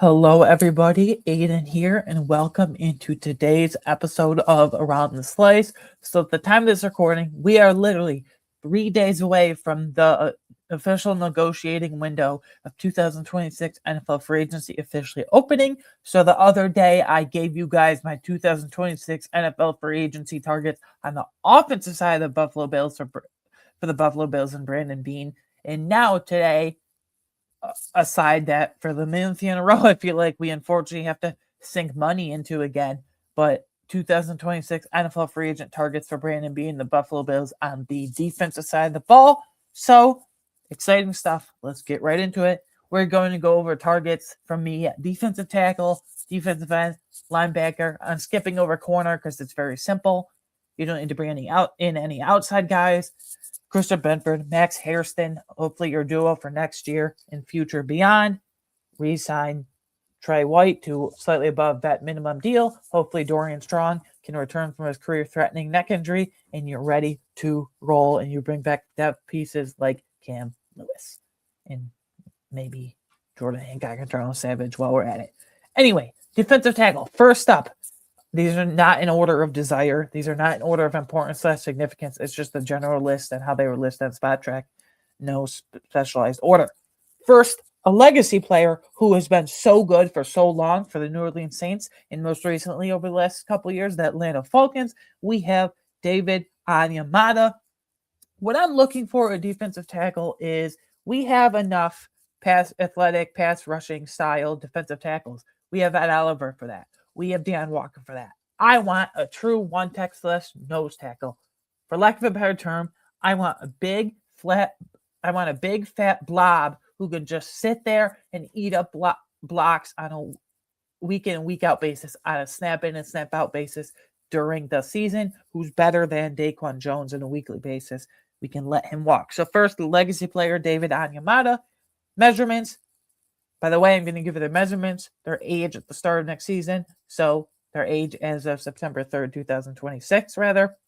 Hello, everybody. Aiden here, and welcome into today's episode of Around the Slice. So, at the time of this recording, we are literally 3 days away from the official negotiating window of 2026 NFL free agency officially opening. So, the other day, I gave you guys my 2026 NFL free agency targets on the offensive side of the Buffalo Bills for the Buffalo Bills and Brandon Beane. And now, today, aside that for the millionth year in a row, I feel like we unfortunately have to sink money into again. But 2026 NFL free agent targets for Brandon Beane, the Buffalo Bills on the defensive side of the ball. So exciting stuff. Let's get right into it. We're going to go over targets from me at defensive tackle, defensive end, linebacker. I'm skipping over corner because it's very simple. You don't need to bring any outside guys. Christian Benford, Max Hairston, hopefully your duo for next year and future beyond. Re-sign Trey White to slightly above that minimum deal. Hopefully Dorian Strong can return from his career-threatening neck injury, and you're ready to roll, and you bring back depth pieces like Cam Lewis and maybe Jordan Hancock and Charles Savage while we're at it. Anyway, defensive tackle. First up, these are not in order of desire. These are not in order of importance / significance. It's just the general list and how they were listed on Spot Track. No specialized order. First, a legacy player who has been so good for so long for the New Orleans Saints, and most recently over the last couple of years, the Atlanta Falcons. We have David Onyemata. What I'm looking for a defensive tackle is we have enough athletic, pass rushing style defensive tackles. We have Ed Oliver for that. We have Deion Walker for that. I want a true one-tech slash nose tackle. For lack of a better term, I want a big fat blob who can just sit there and eat up blocks on a week in and week out basis, on a snap in and snap out basis during the season, who's better than Daquan Jones on a weekly basis. We can let him walk. So first, the legacy player, David Onyemata. Measurements. By the way, I'm going to give you their measurements, their age at the start of next season. So their age as of September 3rd, 2026, rather.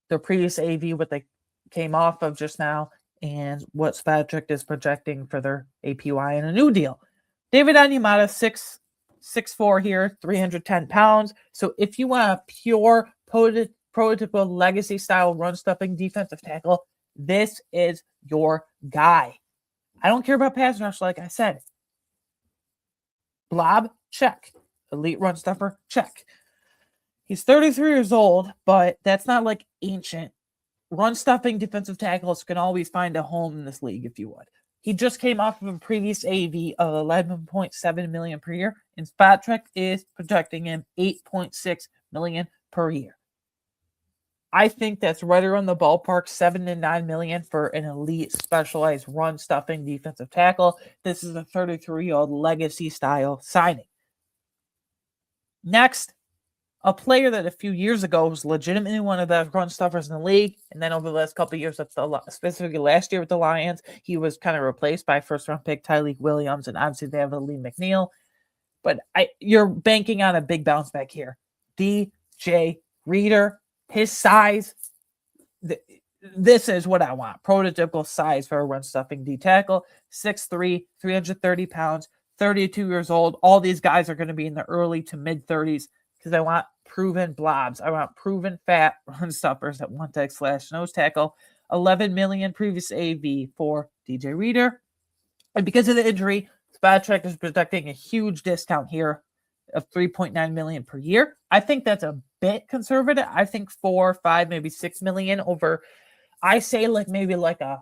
Their previous AV, what they came off of just now, and what Spatrick is projecting for their APY in a new deal. David Onyemata, 6'4" here, 310 pounds. So if you want a pure prototypical legacy style run stuffing defensive tackle, this is your guy. I don't care about pass rush, like I said. Blob, check. Elite run stuffer, check. He's 33 years old, but that's not like ancient. Run stuffing defensive tackles can always find a home in this league if you would. He just came off of a previous AV of $11.7 million per year, and Spotrac is projecting him $8.6 million per year. I think that's right around the ballpark, $7 to $9 million for an elite specialized run stuffing defensive tackle. This is a 33-year-old legacy style signing. Next, a player that a few years ago was legitimately one of the best run stuffers in the league, and then over the last couple of years, specifically last year with the Lions, he was kind of replaced by first-round pick Tyleik Williams, and obviously they have Lee McNeil. But you're banking on a big bounce back here. DJ Reader. His size, this is what I want. Prototypical size for a run stuffing D tackle. 6'3", 330 pounds, 32 years old. All these guys are going to be in the early to mid 30s because I want proven blobs. I want proven fat run stuffers at one tech slash nose tackle. 11 million previous AV for DJ Reader. And because of the injury, Spotrac is projecting a huge discount here of $3.9 million per year. I think that's a bit conservative. I think 4, 5, maybe 6 million over. I say maybe a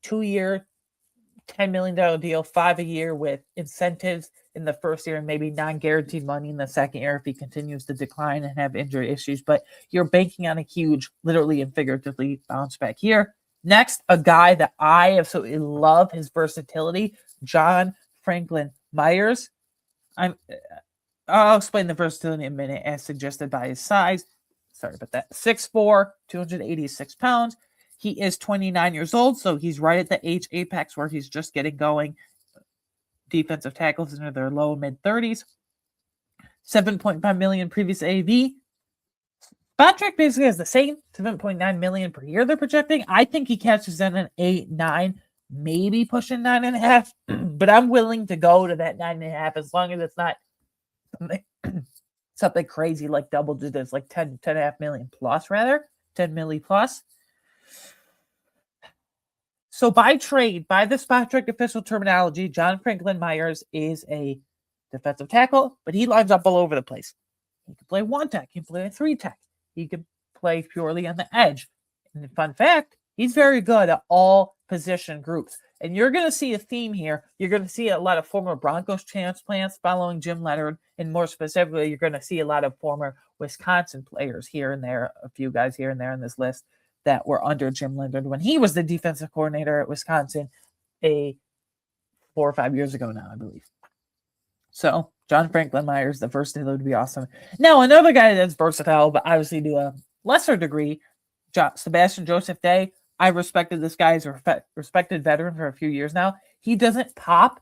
2-year, $10 million deal, 5 a year with incentives in the first year and maybe non-guaranteed money in the second year if he continues to decline and have injury issues. But you're banking on a huge, literally and figuratively, bounce back here. Next, a guy that I absolutely love his versatility, John Franklin Myers. I'll explain the versatility in a minute as suggested by his size. Sorry about that. 6'4", 286 pounds. He is 29 years old, so he's right at the age apex where he's just getting going. Defensive tackles into their low mid 30s. 7.5 million previous AV. Spotrac basically has the same 7.9 million per year they're projecting. I think he catches in an 8, 9 maybe pushing 9.5, but I'm willing to go to that 9.5 as long as it's not something crazy like double digits, like 10.5 million plus, rather 10 milli plus. So by trade, by the Spot Track official terminology, John Franklin Myers is a defensive tackle, but he lines up all over the place. He can play one tech, he can play a three tech, he can play purely on the edge. And fun fact, he's very good at all position groups. And you're going to see a theme here. You're going to see a lot of former Broncos transplants following Jim Leonard. And more specifically, you're going to see a lot of former Wisconsin players here and there, a few guys here and there in this list that were under Jim Leonard when he was the defensive coordinator at Wisconsin 4 or 5 years ago now, I believe. So John Franklin Myers, the first day would be awesome. Now, another guy that's versatile, but obviously to a lesser degree, Sebastian Joseph Day. I respected this guy as a respected veteran for a few years now. He doesn't pop,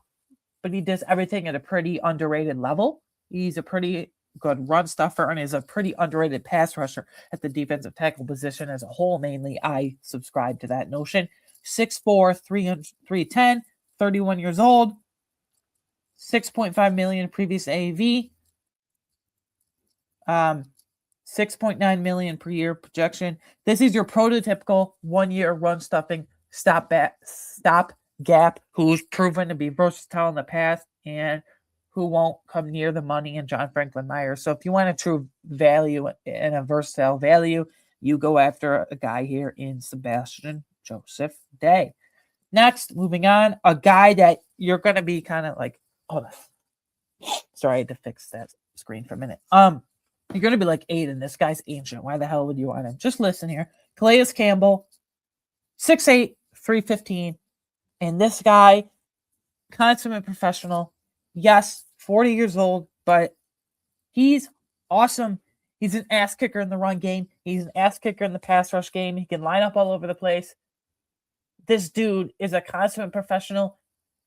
but he does everything at a pretty underrated level. He's a pretty good run stuffer and is a pretty underrated pass rusher at the defensive tackle position as a whole. Mainly, I subscribe to that notion. 6'4", 310, 31 years old, 6.5 million previous AAV. 6.9 million per year projection. This is your prototypical 1 year run stuffing stop gap who's proven to be versatile in the past and who won't come near the money in John Franklin Myers. So if you want a true value and a versatile value, you go after a guy here in Sebastian Joseph Day. Next, moving on, a guy that you're going to be kind of like, hold on. Sorry, I had to fix that screen for a minute. You're going to be like, Aiden, this guy's ancient. Why the hell would you want him? Just listen here. Calais Campbell, 6'8", 315. And this guy, consummate professional. Yes, 40 years old, but he's awesome. He's an ass kicker in the run game. He's an ass kicker in the pass rush game. He can line up all over the place. This dude is a consummate professional.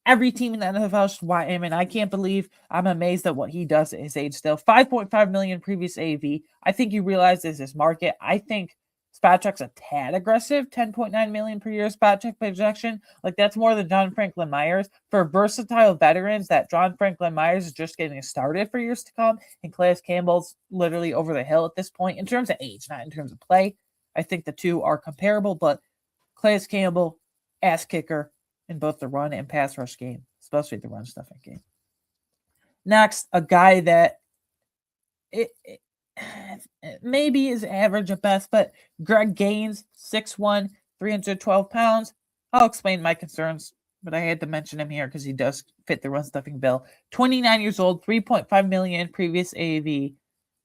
Every team in the NFL should want him, and I can't believe I'm amazed at what he does at his age still. 5.5 million previous AV. I think you realize this is market. I think Spot Check's a tad aggressive. 10.9 million per year Spot Check projection. Like, that's more than John Franklin Myers. For versatile veterans, that John Franklin Myers is just getting started for years to come, and Calais Campbell's literally over the hill at this point in terms of age, not in terms of play. I think the two are comparable, but Calais Campbell, ass kicker in both the run and pass rush game, especially the run stuffing game. Next, a guy that it maybe is average at best, but Greg Gaines, 6'1", 312 pounds. I'll explain my concerns, but I had to mention him here because he does fit the run stuffing bill. 29 years old, 3.5 million previous AAV,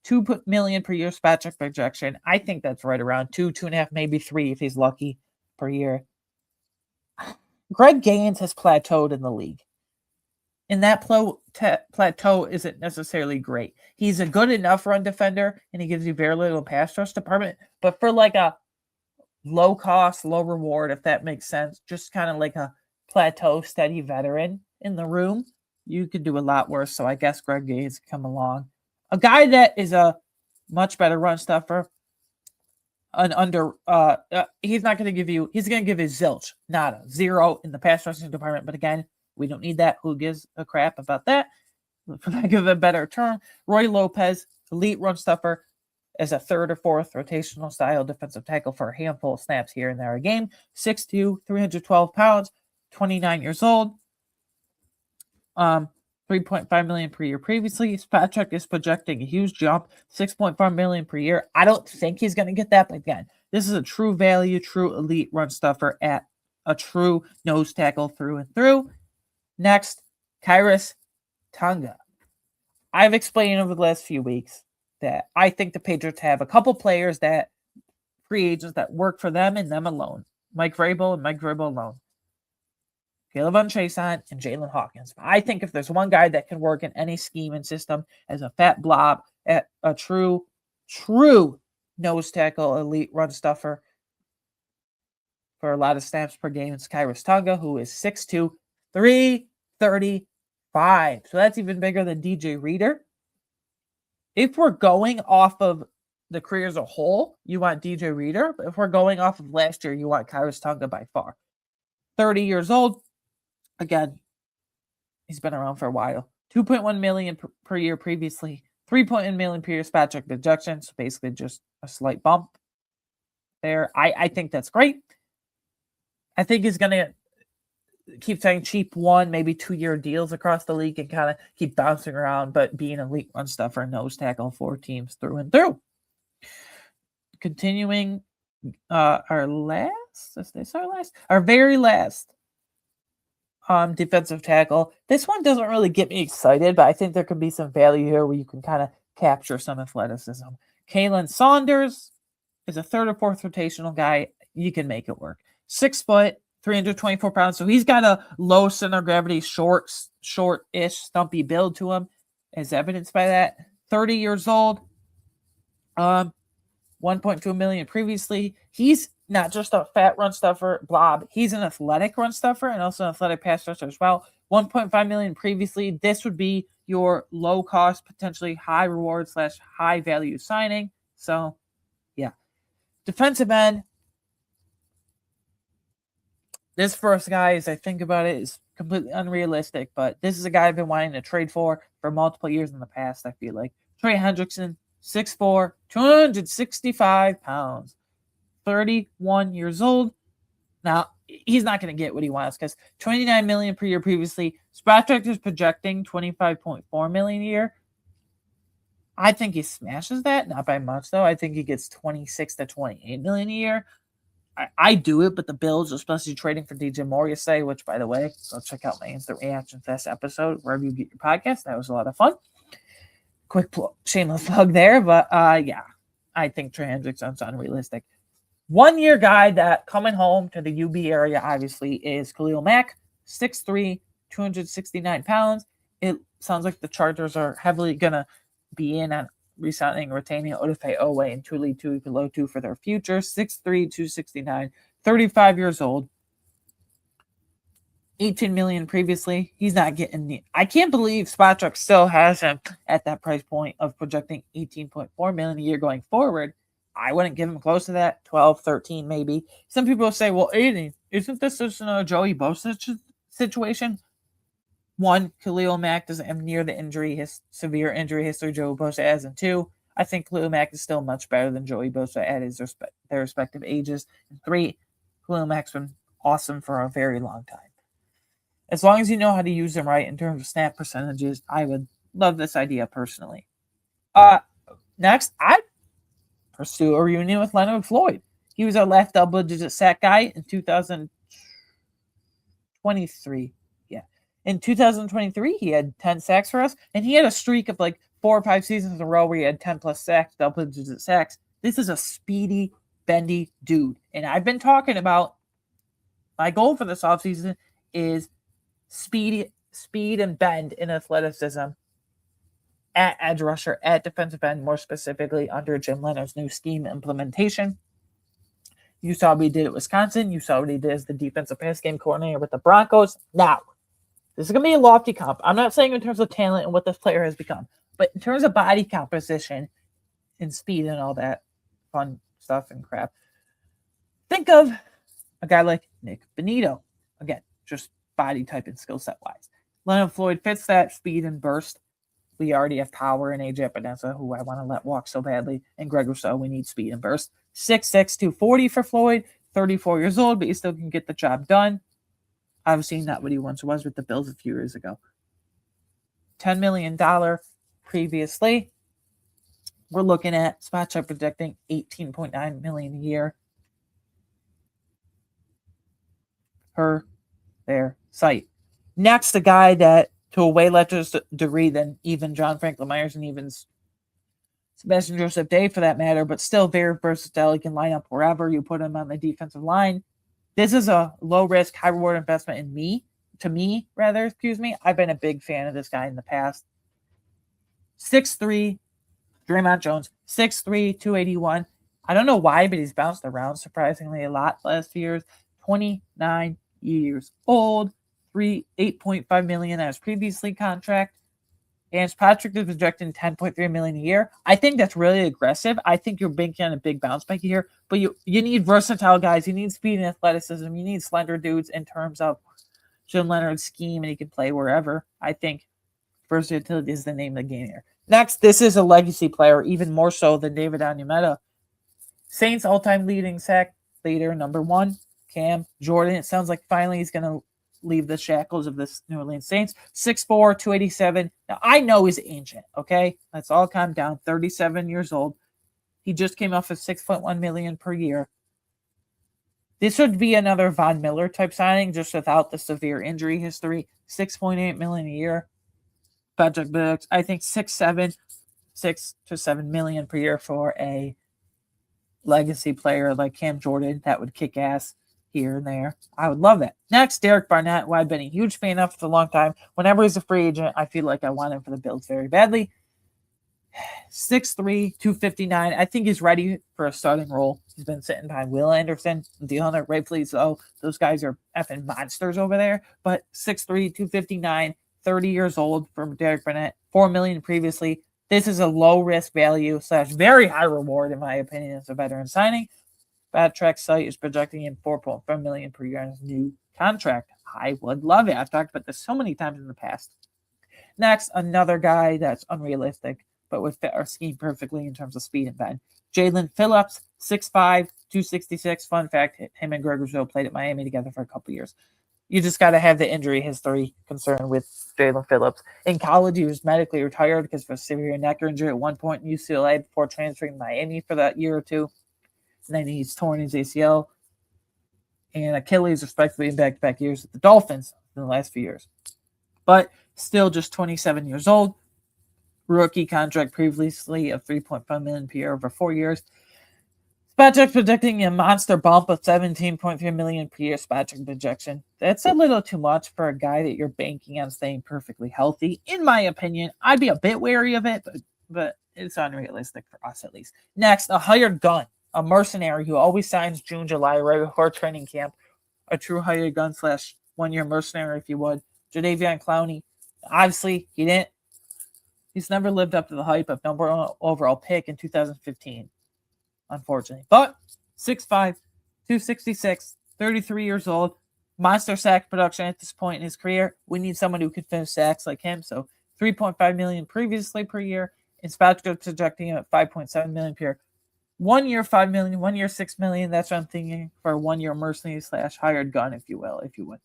2 million per year Spot Check projection. I think that's right around 2.5, maybe 3 if he's lucky per year. Greg Gaines has plateaued in the league. And that plateau isn't necessarily great. He's a good enough run defender, and he gives you very little pass rush department. But for like a low cost, low reward, if that makes sense, just kind of like a plateau, steady veteran in the room, you could do a lot worse. So I guess Greg Gaines come along. A guy that is a much better run stuffer, he's not going to give you, he's going to give you zilch, nada, 0 in the pass rushing department. But again, we don't need that. Who gives a crap about that? For lack of a better term, Roy Lopez, elite run stuffer, as a third or fourth rotational style defensive tackle for a handful of snaps here and there a game. 6'2", 312 pounds, 29 years old. 3.5 million per year previously. Spot Check is projecting a huge jump, 6.5 million per year. I don't think he's going to get that, but again, this is a true value, true elite run stuffer at a true nose tackle through and through. Next, Khyiris Tonga. I've explained over the last few weeks that I think the Patriots have a couple players that free agents that work for them and them alone. Mike Vrabel and Mike Vrabel alone. Caleb Chason and Jalen Hawkins. I think if there's one guy that can work in any scheme and system as a fat blob at a true nose tackle, elite run stuffer for a lot of snaps per game, it's Khyiris Tonga, who is 6'2", 335. So that's even bigger than DJ Reader. If we're going off of the career as a whole, you want DJ Reader. But if we're going off of last year, you want Khyiris Tonga by far. 30 years old. Again, he's been around for a while. 2.1 million per year previously. 3.1 million per year spot check projection. So basically just a slight bump there. I think that's great. I think he's going to keep saying cheap 1, maybe 2-year deals across the league and kind of keep bouncing around, but being an elite run stuffer and nose tackle 4 teams through and through. Continuing our very last defensive tackle. This one doesn't really get me excited, but I think there could be some value here where you can kind of capture some athleticism. Kalen Saunders is a 3rd or 4th rotational guy. You can make it work. 6 foot, 324 pounds. So he's got a low center of gravity, short-ish, stumpy build to him, as evidenced by that. 30 years old. 1.2 million previously. He's not just a fat run stuffer blob. He's an athletic run stuffer and also an athletic pass rusher as well. 1.5 million previously. This would be your low cost, potentially high reward / high value signing. So, yeah. Defensive end. This first guy, as I think about it, is completely unrealistic, but this is a guy I've been wanting to trade for multiple years in the past, I feel like. Trey Hendrickson, 6'4", 265 pounds, 31 years old. Now, he's not going to get what he wants because $29 million per year previously. Spot Track is projecting $25.4 million a year. I think he smashes that, not by much though. I think he gets $26 to $28 million a year. I do it, but the Bills, especially trading for DJ Moore yesterday, which, by the way, go check out my Instant Reaction Fest episode wherever you get your podcast. That was a lot of fun. Quick shameless plug there, but yeah, I think Trey Hendrickson's unrealistic. 1-year guy that coming home to the UB area, obviously, is Khalil Mack, 6'3", 269 pounds. It sounds like the Chargers are heavily going to be in on resigning, retaining Odafe Owe and Tuli Tuipulotu for their future. 6'3", 269, 35 years old. 18 million previously. He's not getting I can't believe Spot Truck still has him at that price point of projecting 18.4 million a year going forward. I wouldn't give him close to that, 12, 13 maybe. Some people will say, well, Aiden, isn't this just a Joey Bosa situation? One, Khalil Mack doesn't have near the severe injury history Joey Bosa has. And 2, I think Khalil Mack is still much better than Joey Bosa at their respective ages. And 3, Khalil Mack's been awesome for a very long time. As long as you know how to use them right in terms of snap percentages, I would love this idea personally. Next, I'd pursue a reunion with Leonard Floyd. He was our last double-digit sack guy in 2023. Yeah. In 2023, he had 10 sacks for us, and he had a streak of like 4 or 5 seasons in a row where he had 10-plus sacks, double-digit sacks. This is a speedy, bendy dude. And I've been talking about my goal for this offseason is speed and bend in athleticism at edge rusher, at defensive end, more specifically under Jim Leonard's new scheme implementation. You saw what he did at Wisconsin. You saw what he did as the defensive pass game coordinator with the Broncos. Now, this is going to be a lofty comp. I'm not saying in terms of talent and what this player has become, but in terms of body composition and speed and all that fun stuff and crap. Think of a guy like Nick Benito. Again, just body type and skill set wise. Leonard Floyd fits that speed and burst. We already have power in AJ Epinesa, who I want to let walk so badly, and Greg Rousseau. We need speed and burst. 6'6", 240 for Floyd, 34 years old, but he still can get the job done. Obviously not what he once was with the Bills a few years ago. $10 million previously. We're looking at Spot Check projecting $18.9 million a year per their site. Next, a guy that, to a way lesser degree than even John Franklin Myers and even Sebastian Joseph Day for that matter, but still very versatile. He can line up wherever you put him on the defensive line. This is a low-risk, high-reward investment in me. I've been a big fan of this guy in the past. 6'3", Draymond Jones, 6'3", 281. I don't know why, but he's bounced around surprisingly a lot the last few years. 29 years old, $8.5 million as previously contract. James Patrick is projecting $10.3 million a year. I think that's really aggressive. I think you're banking on a big bounce back here, but you need versatile guys. You need speed and athleticism. You need slender dudes in terms of Jim Leonard's scheme, and he can play wherever. I think versatility is the name of the game here. Next, this is a legacy player, even more so than David Onyemata. Saints all-time leading sack leader, number 1, Cam Jordan. It sounds like finally he's going to leave the shackles of this New Orleans Saints. 6'4", 287. Now, I know he's ancient, okay? Let's all calm down. 37 years old. He just came off of $6.1 million per year. This would be another Von Miller type signing, just without the severe injury history. $6.8 million a year. Patrick Brooks, I think 6 to 7 million per year for a legacy player like Cam Jordan. That would kick ass here and there. I would love that. Next, Derek Barnett, who I've been a huge fan of for a long time. Whenever he's a free agent, I feel like I want him for the Bills very badly. 6'3", 259. I think he's ready for a starting role. He's been sitting behind Will Anderson, Deanna, rightfully so. Those guys are effing monsters over there. But 6'3", 259, 30 years old from Derek Barnett, $4 million previously. This is a low risk value / very high reward, in my opinion, as a veteran signing. Badtrack site is projecting him $4.5 million per year on his new contract. I would love it. I've talked about this so many times in the past. Next, another guy that's unrealistic, but would fit our scheme perfectly in terms of speed and bend. Jalen Phillips, 6'5", 266. Fun fact, him and Gregorsville played at Miami together for a couple years. You just got to have the injury history concern with Jalen Phillips. In college, he was medically retired because of a severe neck injury at one point in UCLA before transferring to Miami for that year or two. And then he's torn his ACL and Achilles, respectively, in back-to-back years with the Dolphins in the last few years. But still just 27 years old. Rookie contract previously of $3.5 million per year over 4 years. Spaczek projecting a monster bump of $17.3 million per year Spaczek projection. That's a little too much for a guy that you're banking on staying perfectly healthy. In my opinion, I'd be a bit wary of it, but it's unrealistic for us at least. Next, a hired gun, a mercenary who always signs June, July, right before training camp. A true hired gun / 1 year mercenary, if you would. Jadeveon Clowney. Obviously, he's never lived up to the hype of number 1 overall pick in 2015. Unfortunately. But 6'5", 266, 33 years old, monster sack production at this point in his career. We need someone who can finish sacks like him. So $3.5 million previously per year. And Spaczek projecting him at $5.7 million per year. 1 year, $5 million, 1 year, $6 million. That's what I'm thinking for a 1 year mercenary / hired gun, if you would.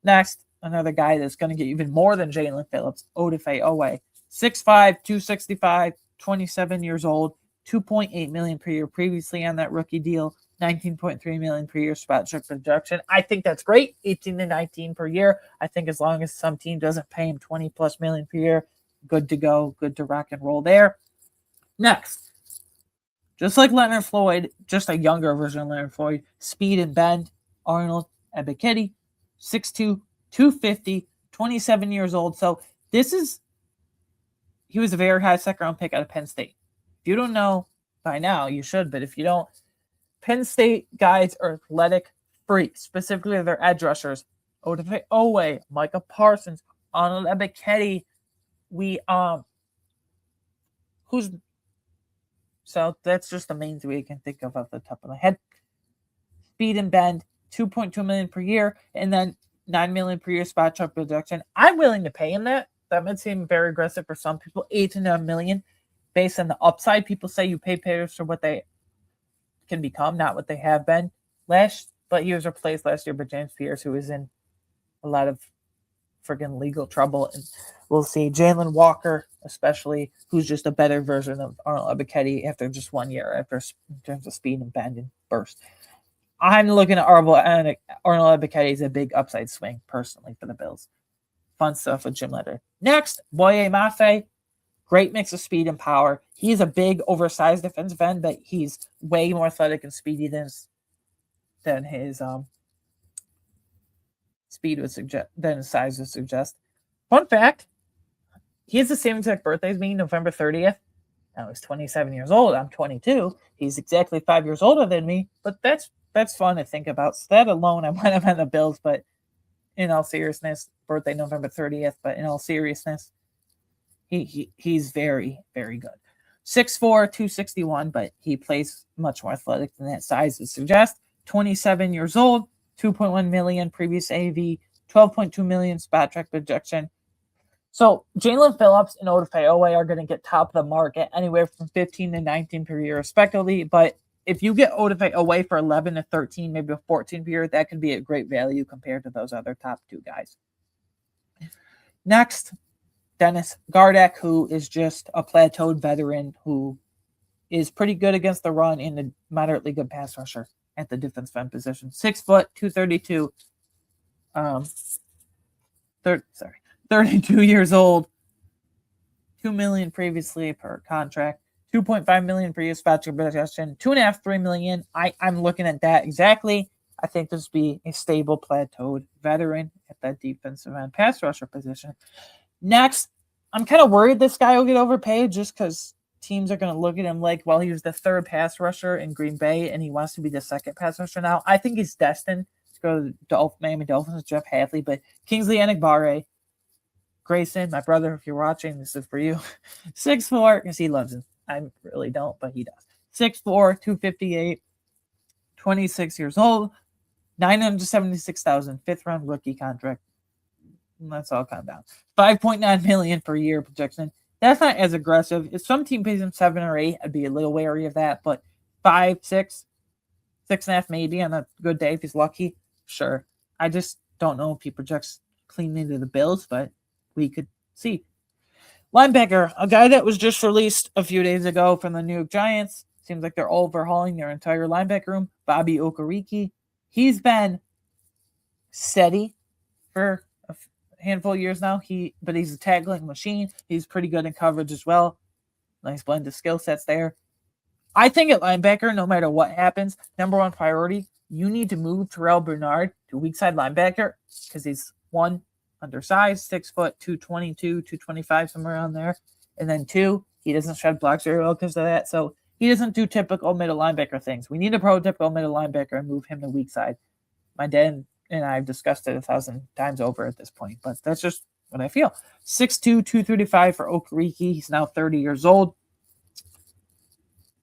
Next, another guy that's going to get even more than Jalen Phillips, Odafe Owe. 6'5", 265, 27 years old. $2.8 million per year previously on that rookie deal, $19.3 million per year Spaczek projection. I think that's great. 18 to 19 per year. I think as long as some team doesn't pay him $20+ million per year, good to go, good to rock and roll there. Next, just like Leonard Floyd, just a younger version of Leonard Floyd, speed and bend, Arnold Ebiketie, 6'2", 250, 27 years old. So he was a very high second-round pick out of Penn State. If you don't know by now, you should, but if you don't, Penn State guys are athletic freaks, specifically their edge rushers. Odafe Owe, Micah Parsons, Arnold Ebiketie. So that's just the main 3 I can think of off the top of my head. Speed and bend, $2.2 million per year, and then $9 million per year Spaczek projection. I'm willing to pay him that. That might seem very aggressive for some people. $8 to $9 million. Based on the upside, people say you pay players for what they can become, not what they have been. But he was replaced last year by James Pierce, who is in a lot of friggin' legal trouble. And we'll see Jalen Walker, especially, who's just a better version of Arnold Ebiketie after just 1 year, in terms of speed and bend and burst. I'm looking at Arnold Ebiketie as a big upside swing, personally, for the Bills. Fun stuff with Jim Leonard. Next, Boye Mafe. Great mix of speed and power. He's a big, oversized defensive end, but he's way more athletic and speedy than his speed would suggest, than his size would suggest. Fun fact: he has the same exact birthday as me, November 30th. Now he's 27 years old. I'm 22. He's exactly 5 years older than me. But that's fun to think about. So that alone, I might have had the Bills, but in all seriousness, birthday November 30th. But in all seriousness, He's very, very good. 6'4", 261, but he plays much more athletic than that size would suggest. 27 years old, 2.1 million previous AV, 12.2 million spot track projection. So Jalen Phillips and Odafe are going to get top of the market anywhere from 15 to 19 per year respectively. But if you get Odafe for 11 to 13, maybe a 14 per year, that could be a great value compared to those other top two guys. Next, Dennis Gardeck, who is just a plateaued veteran who is pretty good against the run and a moderately good pass rusher at the defensive end position. 6 foot, 232. 32 years old. 2 million previously per contract. 2.5 million per year spot projection. 2.5, 3 million. I'm looking at that exactly. I think this would be a stable plateaued veteran at that defensive end pass rusher position. Next, I'm kind of worried this guy will get overpaid just because teams are going to look at him like, well, he was the third pass rusher in Green Bay and he wants to be the second pass rusher now. I think he's destined to go to the Miami Dolphins, Jeff Hadley, but Kingsley Enagbare, Grayson, my brother, if you're watching, this is for you. 6'4", because he loves him. I really don't, but he does. 6'4", 258, 26 years old, $976,000, fifth round rookie contract. Let's all calm down. 5.9 million per year projection. That's not as aggressive. If some team pays him 7 or 8, I'd be a little wary of that. But 5, 6, 6.5 maybe on a good day if he's lucky. Sure. I just don't know if he projects cleanly to the Bills, but we could see. Linebacker, a guy that was just released a few days ago from the New York Giants. Seems like they're overhauling their entire linebacker room. Bobby Okereke. He's been steady for a handful of years now. But he's a tackling machine. He's pretty good in coverage as well. Nice blend of skill sets there. I think at linebacker, no matter what happens, number one priority, you need to move Terrell Bernard to weak side linebacker because he's one, undersized, 6 foot, 222, 225, somewhere around there. And then 2, he doesn't shed blocks very well because of that. So he doesn't do typical middle linebacker things. We need a prototypical middle linebacker and move him to weak side. My dad and I have discussed it 1,000 times over at this point, but that's just what I feel. 6'2", 235 for Okereke. He's now 30 years old.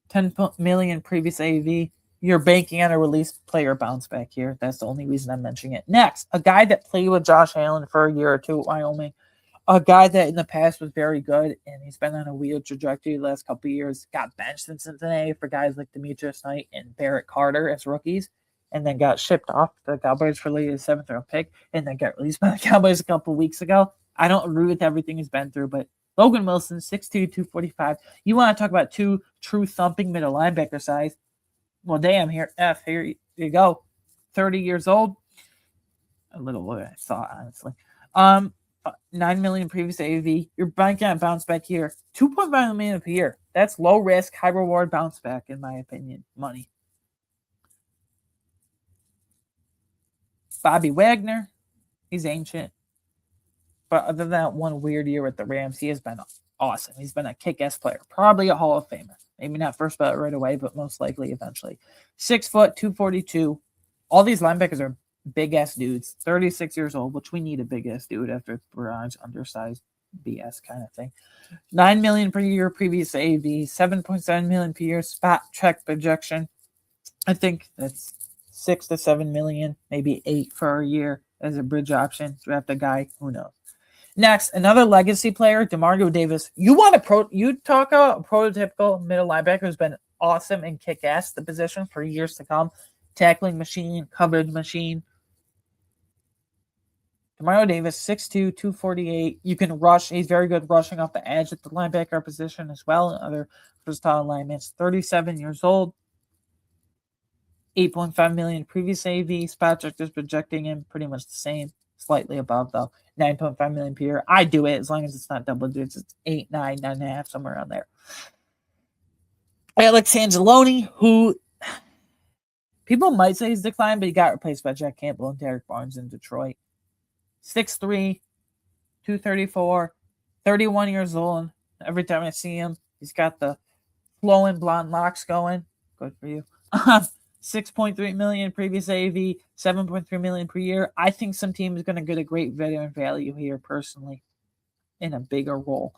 10 million previous AV. You're banking on a released player bounce back here. That's the only reason I'm mentioning it. Next, a guy that played with Josh Allen for a year or two at Wyoming. A guy that in the past was very good, and he's been on a weird trajectory the last couple of years. Got benched in Cincinnati for guys like Demetrius Knight and Barrett Carter as rookies, and then got shipped off to the Cowboys for the 7th round pick, and then got released by the Cowboys a couple of weeks ago. I don't agree with everything he's been through, but Logan Wilson, 6'2", 245. You want to talk about two true thumping middle linebacker size? Well, damn, here you go. 30 years old. A little what I thought, honestly. 9 million previous AV. You're banking on bounce back here. 2.5 million per year. That's low risk, high reward bounce back, in my opinion. Money. Bobby Wagner. He's ancient. But other than that one weird year with the Rams, he has been awesome. He's been a kick-ass player. Probably a Hall of Famer. Maybe not first ballot right away, but most likely eventually. 6 foot, 242. All these linebackers are big-ass dudes. 36 years old, which we need a big-ass dude after Barrage's undersized BS kind of thing. 9 million per year previous AV. 7.7 million per year spot check projection. I think that's 6 to 7 million, maybe 8 for a year as a bridge option. Draft a guy, who knows. Next, another legacy player, DeMarco Davis. You talk about a prototypical middle linebacker who's been awesome and kick-ass the position for years to come. Tackling machine, coverage machine. DeMarco Davis, 6'2", 248. You can rush. He's very good rushing off the edge at the linebacker position as well. And other versatile alignments. 37 years old. 8.5 million previous AV. Spot check is projecting him pretty much the same. Slightly above, though. 9.5 million per year. I do it as long as it's not double digits. It's 8, 9, 9.5, somewhere around there. Alex Angeloni, who people might say he's declined, but he got replaced by Jack Campbell and Derek Barnes in Detroit. 6'3", 234, 31 years old. Every time I see him, he's got the flowing blonde locks going. Good for you. 6.3 million previous AV, 7.3 million per year. I think some team is going to get a great veteran value here personally in a bigger role.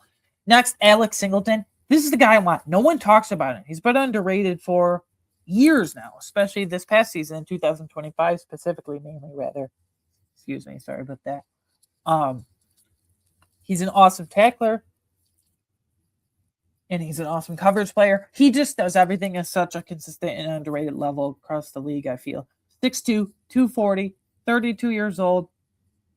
Next, Alex Singleton. This is the guy I want. No one talks about him. He's been underrated for years now, especially this past season in 2025, specifically, mainly rather. Excuse me, sorry about that. He's an awesome tackler and he's an awesome coverage player. He just does everything at such a consistent and underrated level across the league, I feel. 6'2", 240, 32 years old,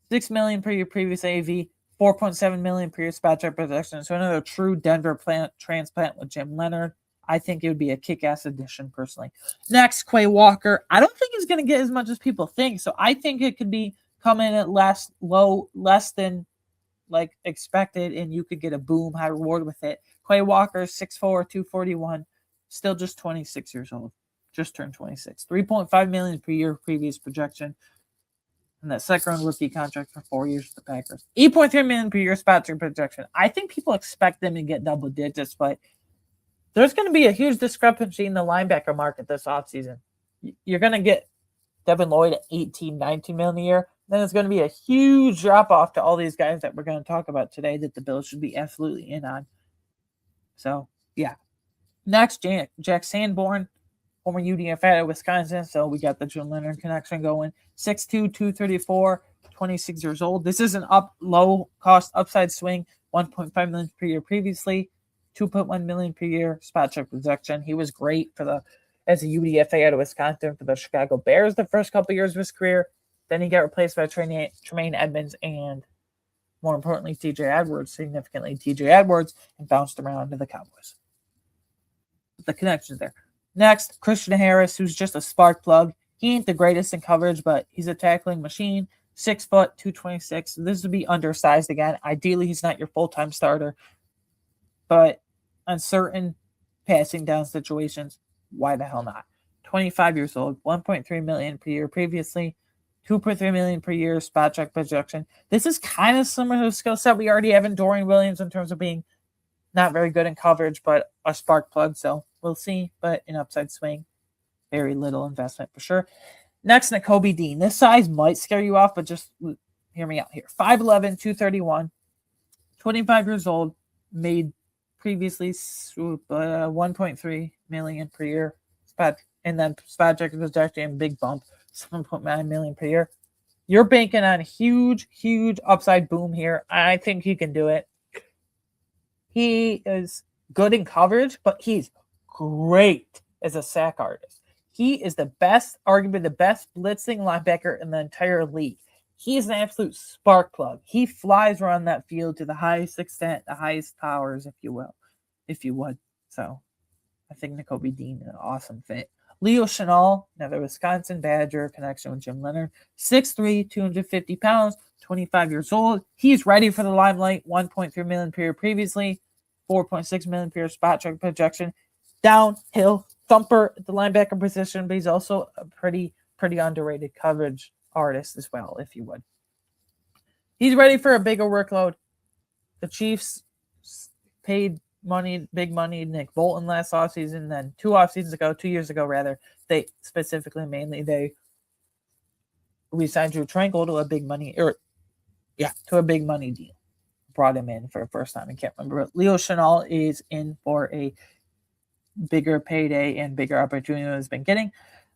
$6 million per year previous AV, $4.7 million per year spot check protection. So another true Denver transplant with Jim Leonard. I think it would be a kick-ass addition personally. Next, Quay Walker. I don't think he's going to get as much as people think. So I think it could be coming at less than like expected, and you could get a boom high reward with it. Quay Walker, 6'4", 241, still just 26 years old. Just turned 26. $3.5 million per year previous projection. And that second round rookie contract for 4 years with the Packers. $8.3 million per year spot check projection. I think people expect them to get double digits, but there's going to be a huge discrepancy in the linebacker market this offseason. You're going to get Devin Lloyd at 18, 19 million a year. Then it's going to be a huge drop off to all these guys that we're going to talk about today that the Bills should be absolutely in on. So, yeah. Next, Jack Sanborn, former UDFA out of Wisconsin. So we got the Jim Leonard connection going. 6'2", 234, 26 years old. This is an low cost upside swing. $1.5 million per year previously. $2.1 million per year spot check projection. He was great as a UDFA out of Wisconsin for the Chicago Bears the first couple years of his career. Then he got replaced by Tremaine Edmonds and, more importantly, TJ Edwards, significantly TJ Edwards, and bounced around to the Cowboys. The connections there. Next, Christian Harris, who's just a spark plug. He ain't the greatest in coverage, but he's a tackling machine. 6 foot, 226. This would be undersized again. Ideally, he's not your full-time starter. But on certain passing down situations, why the hell not? 25 years old, $1.3 million per year previously, $2.3 million per year spot check projection. This is kind of similar to the skill set we already have in Dorian Williams in terms of being not very good in coverage, but a spark plug. So we'll see, but an upside swing. Very little investment for sure. Next, Nakobe Dean. This size might scare you off, but just hear me out here. 5'11", 231, 25 years old, made previously $1.3 million per year spot, and then spot check was actually a big bump, $7.9 million per year. You're banking on huge upside boom here. I think he can do it. He is good in coverage, but he's great as a sack artist. He is the best, arguably the best blitzing linebacker in the entire league. He's an absolute spark plug. He flies around that field to the highest extent, the highest powers, if you would. So I think Nakobe Dean is an awesome fit. Leo Chenal, another Wisconsin Badger connection with Jim Leonard. 6'3", 250 pounds, 25 years old. He's ready for the limelight. $1.3 million per year previously. $4.6 million per year spot check projection. Downhill thumper at the linebacker position, but he's also a pretty underrated coverage artist as well, if you would. He's ready for a bigger workload. The Chiefs paid big money, Nick Bolton last offseason, then 2 years ago, they specifically, mainly, we signed Drew Tranquil to a big money deal. Brought him in for the first time. I can't remember. But Leo Chenal is in for a bigger payday and bigger opportunity than he's been getting.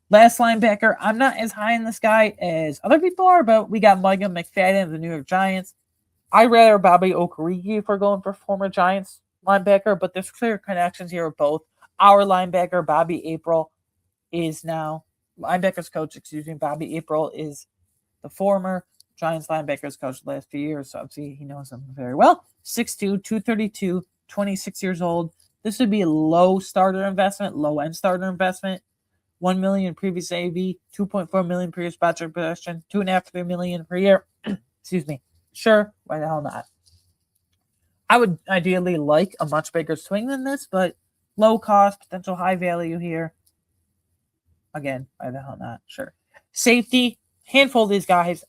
Last linebacker, I'm not as high in this guy as other people are, but we got Micah McFadden of the New York Giants. I'd rather Bobby Okereke if we're going for former Giants linebacker, but there's clear connections here with both. Our linebacker, Bobby April, is now linebackers coach, Bobby April is the former Giants linebackers coach the last few years, so obviously he knows them very well. 6'2", 232, 26 years old. This would be a low-end starter investment. $1 million previous AV, $2.4 million per year spot check possession, $2.5-3 million per year. Excuse me. Sure, why the hell not? I would ideally like a much bigger swing than this, but low cost, potential high value here. Again, why the hell not? Sure. Safety, handful of these guys.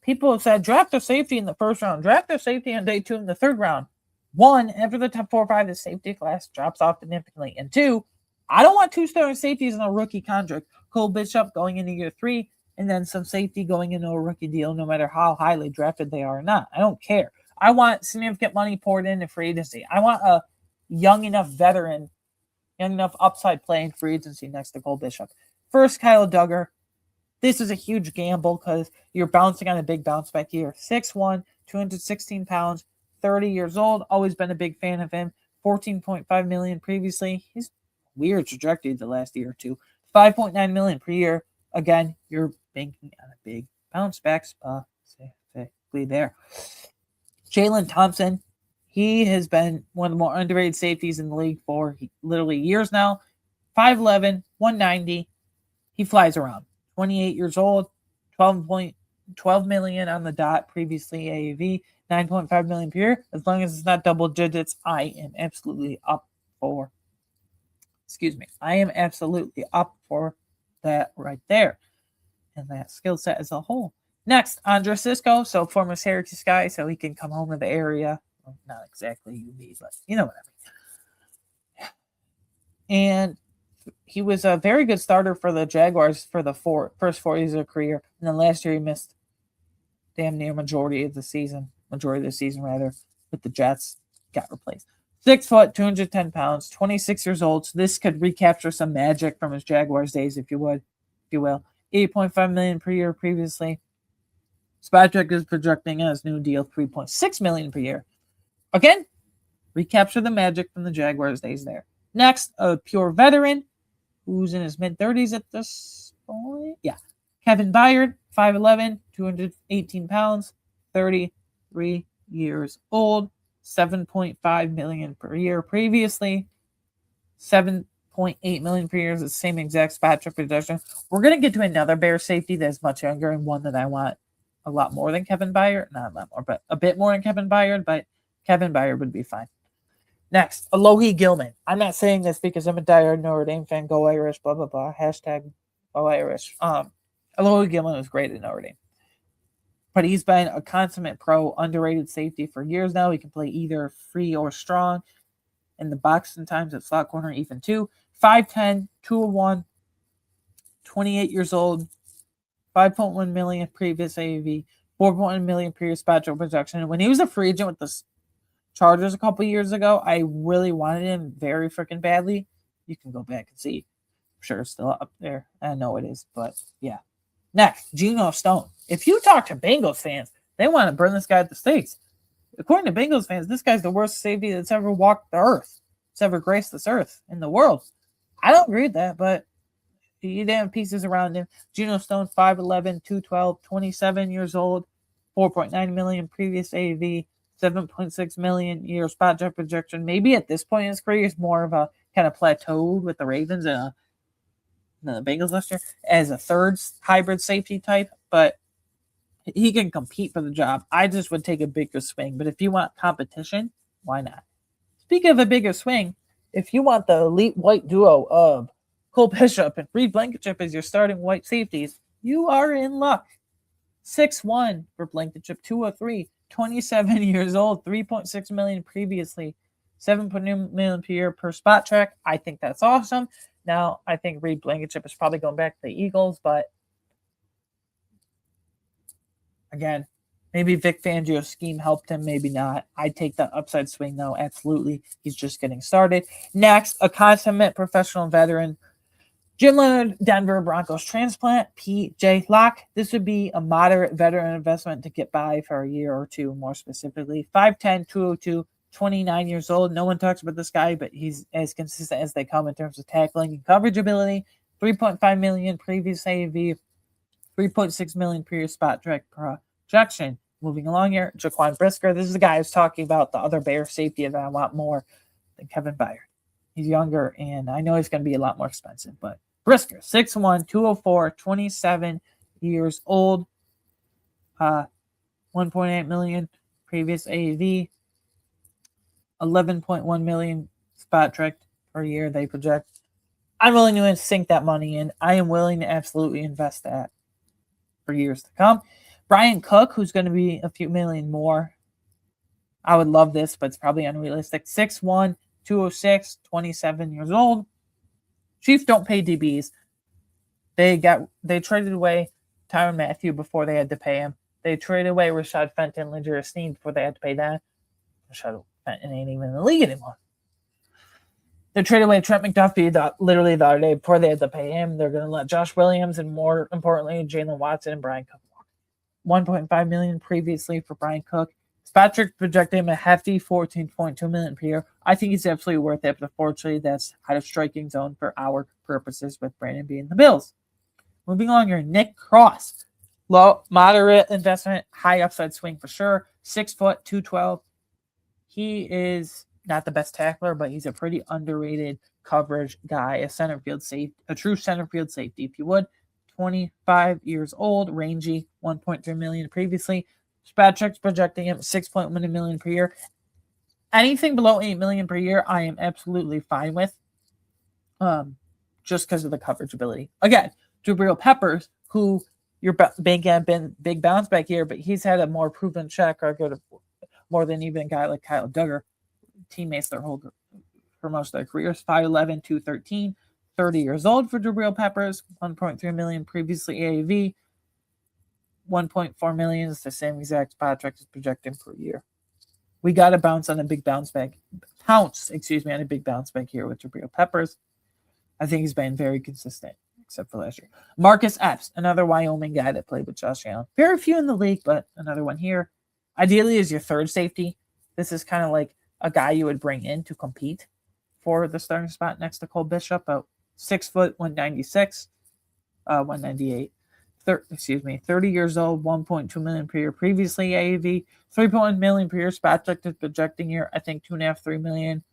People have said draft their safety in the first round, draft their safety on day 2 in the third round. 1, after the top 4 or 5, the safety class drops off significantly. And 2, I don't want 2 starting safeties in a rookie contract. Cole Bishop going into year 3, and then some safety going into a rookie deal, no matter how highly drafted they are or not. I don't care. I want significant money poured into free agency. I want a young enough veteran, young enough upside play in free agency next to Cole Bishop. First, Kyle Duggar. This is a huge gamble because you're bouncing on a big bounce back year. 6'1", 216 pounds, 30 years old. Always been a big fan of him. $14.5 million previously. He's weird trajectory the last year or two. $5.9 million per year. Again, you're banking on a big bounce back specifically there. Jalen Thompson, he has been one of the more underrated safeties in the league for literally years now. 5'11", 190. He flies around. 28 years old, 12 million on the dot previously AAV, 9.5 million per year. As long as it's not double digits, I am absolutely up for that right there. And that skill set as a whole. Next, Andre Cisco, so former Syracuse guy, so he can come home to the area. Well, not exactly UB, but you know what I mean. And he was a very good starter for the Jaguars for the first 4 years of his career. And then last year he missed damn near majority of the season with the Jets. Got replaced. 6 foot, 210 pounds, 26 years old. So this could recapture some magic from his Jaguars days, if you will. $8.5 million per year previously. Spotrac is projecting his new deal $3.6 million per year. Again, recapture the magic from the Jaguars days there. Next, a pure veteran who's in his mid-30s at this point. Yeah. Kevin Byard, 5'11", 218 pounds, 33 years old, $7.5 million per year previously. $7.8 million per year is the same exact Spotrac projection. We're going to get to another Bear safety that's much younger and one that I want a lot more than Kevin Byard. Not a lot more, but a bit more than Kevin Byard, but Kevin Byard would be fine. Next, Alohi Gilman. I'm not saying this because I'm a diehard Notre Dame fan. Go Irish, blah, blah, blah. Hashtag Go Irish. Alohi Gilman was great at Notre Dame. But he's been a consummate pro, underrated safety for years now. He can play either free or strong. In the box sometimes at slot corner, even too. 5'10", 201, 28 years old, 5.1 million previous AAV, 4.1 million previous Spotrac projection. And when he was a free agent with the Chargers a couple years ago, I really wanted him very freaking badly. You can go back and see. I'm sure it's still up there. I know it is, but yeah. Next, Geno Stone. If you talk to Bengals fans, they want to burn this guy at the stakes. According to Bengals fans, this guy's the worst safety that's ever walked the earth. That's ever graced this earth in the world. I don't agree with that, but you didn't have pieces around him. Geno Stone, 5'11", 212, 27 years old, 4.9 million previous AAV, 7.6 million year Spotrac projection. Maybe at this point in his career, he's more of a kind of plateaued with the Ravens and the Bengals last year as a third hybrid safety type, but he can compete for the job. I just would take a bigger swing, but if you want competition, why not? Speaking of a bigger swing, if you want the elite white duo of Cole Bishop and Reed Blankenship as your starting white safeties, you are in luck. 6'1" for Blankenship, 203, 27 years old, 3.6 million previously, 7.2 million per year per Spotrac. I think that's awesome. Now, I think Reed Blankenship is probably going back to the Eagles, but again, maybe Vic Fangio's scheme helped him, maybe not. I'd take that upside swing, though, absolutely. He's just getting started. Next, a consummate professional veteran, Jim Leonard, Denver Broncos transplant, P.J. Locke. This would be a moderate veteran investment to get by for a year or two, more specifically. 5'10", 202, 29 years old. No one talks about this guy, but he's as consistent as they come in terms of tackling and coverage ability. 3.5 million previous AAV, 3.6 million previous Spotrac projection. Moving along here, Jaquan Brisker. This is the guy I was talking about, the other Bear safety that I want more than Kevin Byard. He's younger, and I know he's going to be a lot more expensive, but Brisker, 6'1", 204, 27 years old, 1.8 million previous AAV, 11.1 million Spotrac per year they project. I'm willing to sink that money in. I am willing to absolutely invest that for years to come. Brian Cook, who's going to be a few million more. I would love this, but it's probably unrealistic. 6'1", 206, 27 years old. Chiefs don't pay DBs. They traded away Tyrann Mathieu before they had to pay him. They traded away Rashad Fenton, Leger Sneed before they had to pay that. Rashad Fenton ain't even in the league anymore. They traded away Trent McDuffie literally the other day before they had to pay him. They're going to let Josh Williams and, more importantly, Jalen Watson and Brian Cook walk. $1.5 million previously for Brian Cook. Patrick projected him a hefty $14.2 million per year. I think he's absolutely worth it, but unfortunately, that's out of striking zone for our purposes with Brandon Beane the Bills. Moving on here, Nick Cross. Low, moderate investment, high upside swing for sure. 6 foot, 212. He is not the best tackler, but he's a pretty underrated coverage guy, a true center field safety, if you would. 25 years old, rangy, 1.3 million previously. Patrick's projecting him 6.1 million per year. Anything below 8 million per year, I am absolutely fine with. Just because of the coverage ability. Again, Jabril Peppers, who your big bounce back here, but he's had a more proven track record of more than even a guy like Kyle Duggar, teammates for most of their careers. 5'11", 213, 30 years old for Jabril Peppers, 1.3 million previously AAV. 1.4 million is the same exact Patrick is projecting per year. We got to pounce on a big bounce back here with Jabril Peppers. I think he's been very consistent, except for last year. Marcus Epps, another Wyoming guy that played with Josh Allen. Very few in the league, but another one here. Ideally is your third safety. This is kind of like a guy you would bring in to compete for the starting spot next to Cole Bishop. About 6 foot, 196, 198. 30 years old, 1.2 million per year. Previously, AAV, 3.1 million per year. Patrick is projecting here, I think 2.5, 3 million.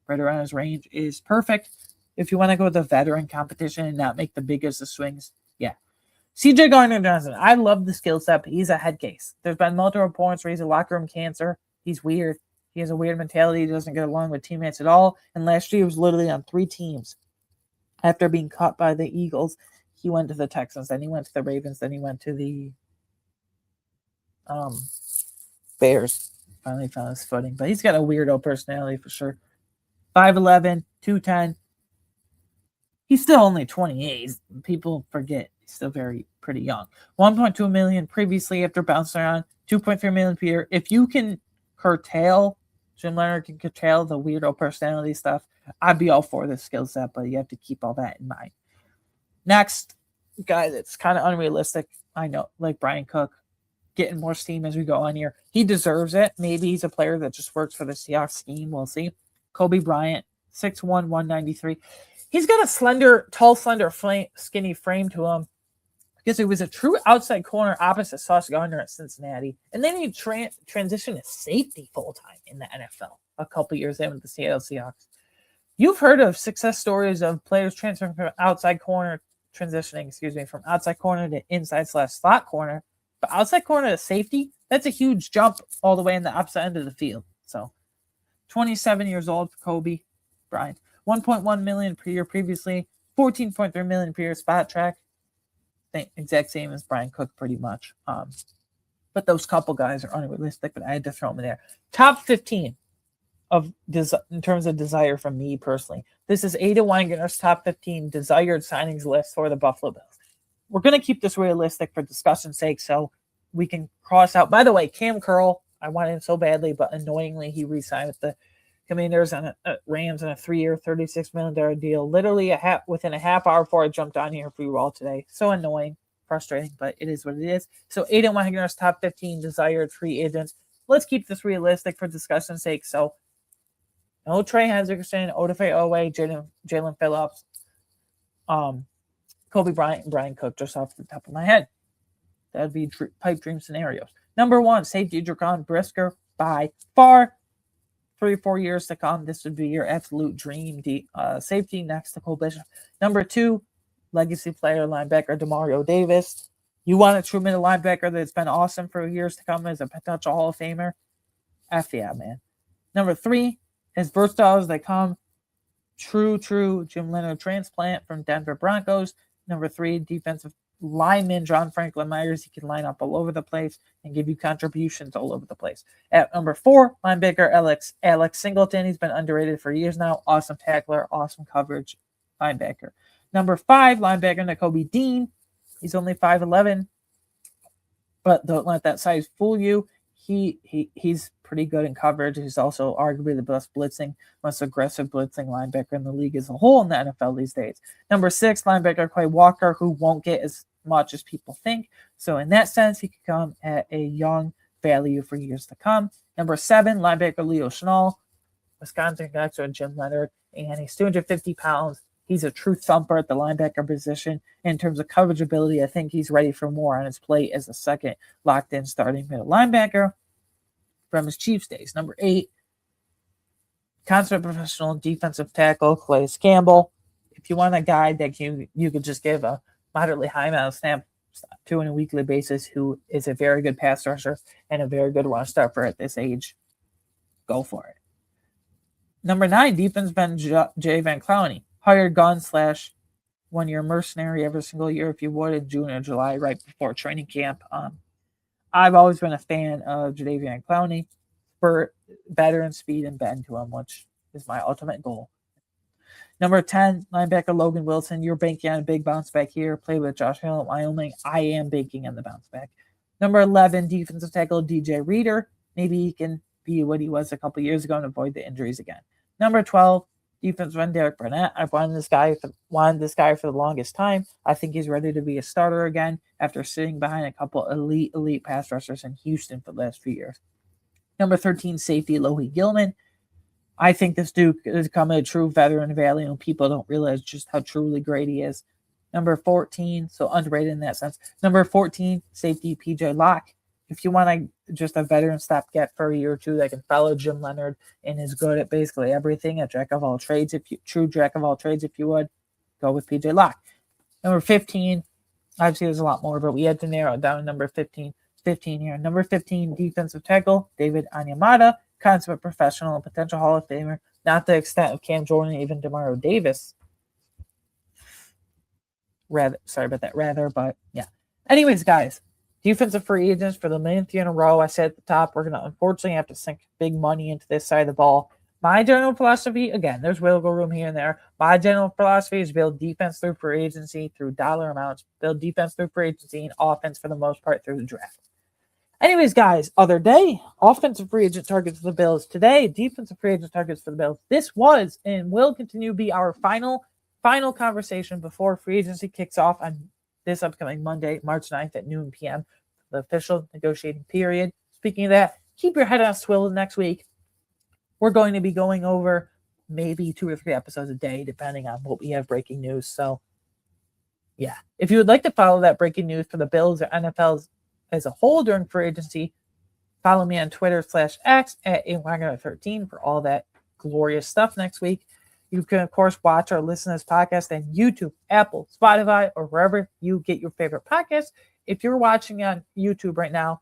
Right around his range is perfect. If you want to go with the veteran competition and not make the biggest of swings, yeah. CJ Gardner-Johnson, I love the skill set, but he's a head case. There's been multiple reports where he's a locker room cancer. He's weird. He has a weird mentality. He doesn't get along with teammates at all. And last year, he was literally on 3 teams. After being cut by the Eagles, he went to the Texans, then he went to the Ravens, then he went to the Bears. Finally found his footing. But he's got a weirdo personality for sure. 5'11", 210. He's still only 28. People forget he's still pretty young. 1.2 million previously after bouncing around. 2.3 million per year. If you can Jim Leonard can curtail the weirdo personality stuff, I'd be all for this skill set, but you have to keep all that in mind. Next guy that's kind of unrealistic, I know, like Brian Cook, getting more steam as we go on here. He deserves it. Maybe he's a player that just works for the Seahawks scheme. We'll see. Kobe Bryant, 6'1", 193. He's got a tall, slender, skinny frame to him because he was a true outside corner opposite Sauce Gardner at Cincinnati. And then he transitioned to safety full-time in the NFL a couple years in with the Seattle Seahawks. You've heard of success stories of players transferring from outside corner to inside/slot corner. But outside corner to safety, that's a huge jump all the way in the opposite end of the field. So 27 years old for Kobe Bryant. 1.1 million per year previously, 14.3 million per year spot track. Exact same as Brian Cook pretty much. But those couple guys are unrealistic, but I had to throw them in there. Top 15 in terms of desire from me personally. This is Ada Weingarten's top 15 desired signings list for the Buffalo Bills. We're going to keep this realistic for discussion's sake so we can cross out. By the way, Cam Curl, I wanted him so badly, but annoyingly he re-signed with the Commanders on Rams on a 3-year, $36 million deal. Literally within a half hour before I jumped on here for you all today. So annoying, frustrating, but it is what it is. So Aiden Wagner's top 15 desired free agents. Let's keep this realistic for discussion's sake. So no Trey Hendrickson, Odafe Owe, Jalen Phillips, Kobe Bryant, and Brian Cook, just off the top of my head. That would be pipe dream scenarios. Number 1, safety Dragon Brisker. By far, 3 or 4 years to come, this would be your absolute dream safety next to Cole Bishop. Number 2, legacy player linebacker DeMario Davis. You want a true middle linebacker that's been awesome for years to come as a potential Hall of Famer? F yeah, man. Number 3, as versatile as they come, true Jim Leonard transplant from Denver Broncos. Number 3, defensive lineman John Franklin Myers. He can line up all over the place and give you contributions all over the place. At number 4, linebacker Alex Singleton. He's been underrated for years now. Awesome tackler, awesome coverage linebacker. Number 5, linebacker Nakobe Dean. He's only 5'11", but don't let that size fool you. He's pretty good in coverage. He's also arguably the best blitzing, most aggressive blitzing linebacker in the league as a whole in the NFL these days. Number 6, linebacker Quay Walker, who won't get as much as people think. So in that sense, he could come at a young value for years to come. Number 7, linebacker Leo Chenal, Wisconsin connection with Jim Leonard, and he's 250 pounds. He's a true thumper at the linebacker position. In terms of coverage ability, I think he's ready for more on his plate as a second locked-in starting middle linebacker from his Chiefs days. Number 8, consummate professional defensive tackle Calais Campbell. If you want a guy that you could just give a moderately high amount of snap to on a weekly basis, who is a very good pass rusher and a very good run stopper at this age, go for it. Number 9, defenseman Jay Van Clowney. Hired gun / 1 year mercenary every single year, if you would, in June or July, right before training camp. I've always been a fan of Jadeveon Clowney for veteran speed and bend to him, which is my ultimate goal. Number 10, linebacker Logan Wilson. You're banking on a big bounce back here. Played with Josh Hill at Wyoming. I am banking on the bounce back. Number 11, defensive tackle DJ Reader. Maybe he can be what he was a couple years ago and avoid the injuries again. Number 12, defensive end Derek Burnett. I've wanted this guy for the longest time. I think he's ready to be a starter again after sitting behind a couple elite pass rushers in Houston for the last few years. Number 13, safety Lohi Gilman. I think this dude is becoming a true veteran value, and people don't realize just how truly great he is. Number 14, so underrated in that sense. Number 14, safety PJ Locke. If you want just a veteran stopgap for a year or two that can follow Jim Leonard and is good at basically everything, a jack of all trades, if you would, go with PJ Locke. Number 15, obviously there's a lot more, but we had to narrow it down to number 15 here. Number 15, defensive tackle David Onyemata, consummate professional and potential Hall of Famer, not the extent of Cam Jordan, even Demario Davis. But yeah. Anyways, guys, defensive free agents for the millionth year in a row. I said at the top, we're going to unfortunately have to sink big money into this side of the ball. My general philosophy, again, there's wiggle room here and there. My general philosophy is build defense through free agency, through dollar amounts, build defense through free agency, and offense for the most part through the draft. Anyways, guys, other day, offensive free agent targets for the Bills. Today, defensive free agent targets for the Bills. This was and will continue to be our final conversation before free agency kicks off on this upcoming Monday, March 9th at noon p.m., the official negotiating period. Speaking of that, keep your head on a swivel next week. We're going to be going over maybe 2 or 3 episodes a day, depending on what we have breaking news. So, yeah. If you would like to follow that breaking news for the Bills or NFL's as a whole during free agency, follow me on Twitter /X at AWagner13 for all that glorious stuff next week. You can, of course, watch or listen to this podcast on YouTube, Apple, Spotify, or wherever you get your favorite podcasts. If you're watching on YouTube right now,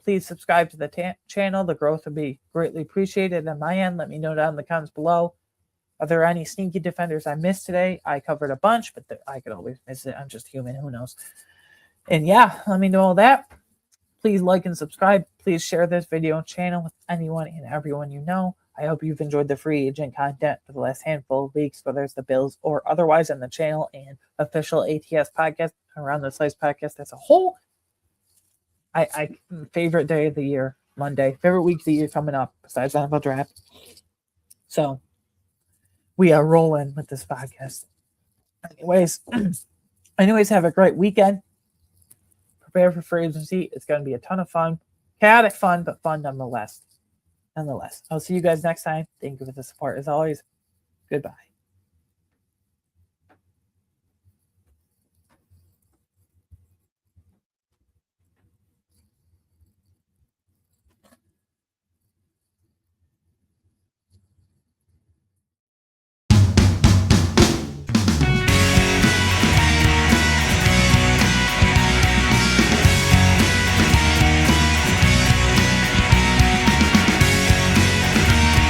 please subscribe to the channel. The growth would be greatly appreciated on my end. Let me know down in the comments below. Are there any sneaky defenders I missed today? I covered a bunch, but I could always miss it. I'm just human. Who knows? And yeah, let me know all that. Please like and subscribe. Please share this video and channel with anyone and everyone you know. I hope you've enjoyed the free agent content for the last handful of weeks, whether it's the Bills or otherwise on the channel and official ATS podcast, Around the Slice podcast as a whole. I favorite day of the year, Monday. Favorite week of the year coming up, besides NFL draft. So we are rolling with this podcast. Anyways, have a great weekend. Prepare for free agency. It's going to be a ton of fun. Chaotic fun, but fun nonetheless. I'll see you guys next time. Thank you for the support as always. Goodbye.